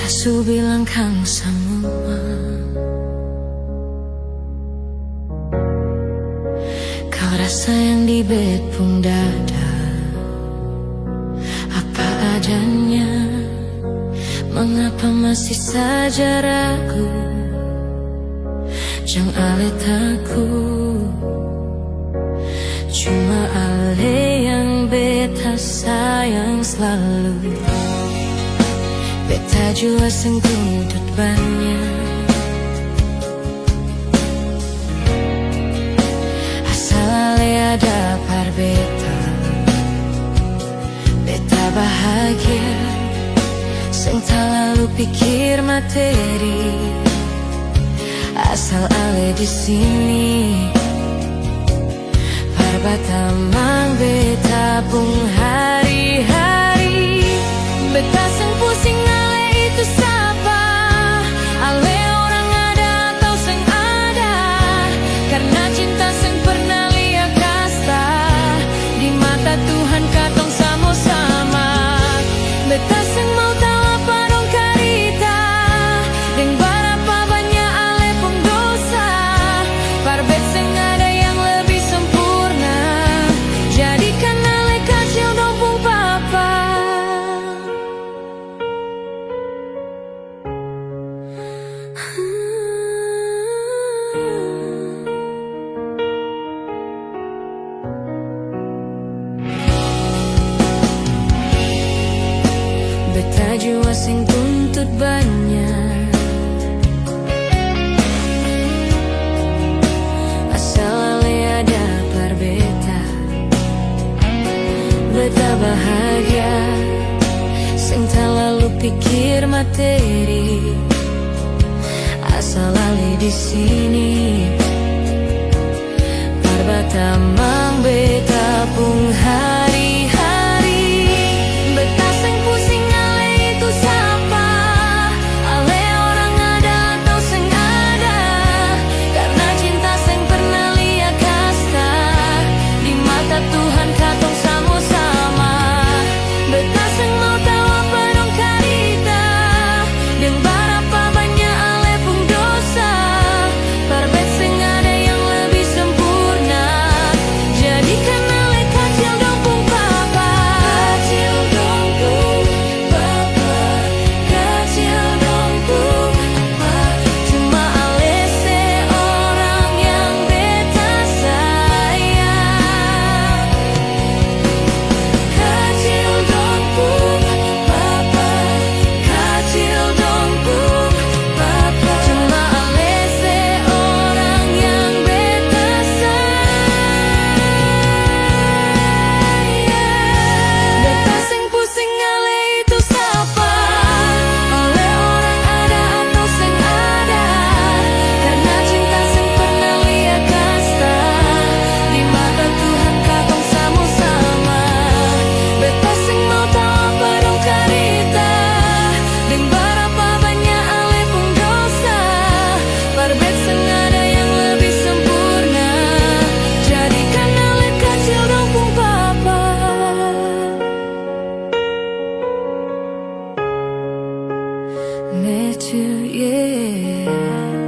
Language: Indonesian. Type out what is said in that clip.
Su bilang kamu semua, kau rasa yang di bepung dada apa adanya. Mengapa masih saja ragu? Jang ale takut, cuma ale yang beta sayang selalu. Beta jua sing tuntut banyak, asal ale ada par beta. Beta bahagia, sing tak lalu pikir materi. Asal ale di sini, par bata mang beta pung hari-hari. Beta sing pusing ale itu siapa? Ale orang ada atau sing ada? Karena cinta sing pernah liat kasta, di mata Tuhan katong sama-sama. Beta sing mau tahu apa dong karita, deng berapa banyak ale pung dosa. Parbet sing ada yang lebih sempurna, jadikan ale kacil dong pung papa. Beta jua sing tuntut banyak, asal ale ada par beta. Beta bahagia, sing tak lalu pikir materi. Asal ale di sini, par bata mang beta pung hari-hari. Beta sing pusing ale itu siapa? Ale orang ada atau sing ada? Karena cinta sing pernah liat kasta, di mata Tuhan katong sama-sama. Beta sing mau tahu apa dong karita, deng berapa banyak ale pung dosa. Parbet sing ada yang lebih sempurna, jadikan ale kacil dong pung papa. Kacil dong pung papa, kacil dong pung papa. Cuma ale seorang yang beta sayang. Kacil dong pung papa, kacil dong pung papa. Cuma ale seorang yang beta sayang. Beta sing pusing ale itu siapa? Ale orang ada atau sing ada? Karena cinta sing pernah liat kasta, di mata Tuhan katong sama-sama. Beta sing mau tahu apa dong karita, deng berapa banyak ale pung dosa. Parbet sing ada yang lebih sempurna, jadikan ale kacil dong pung papa. Met you, yeah.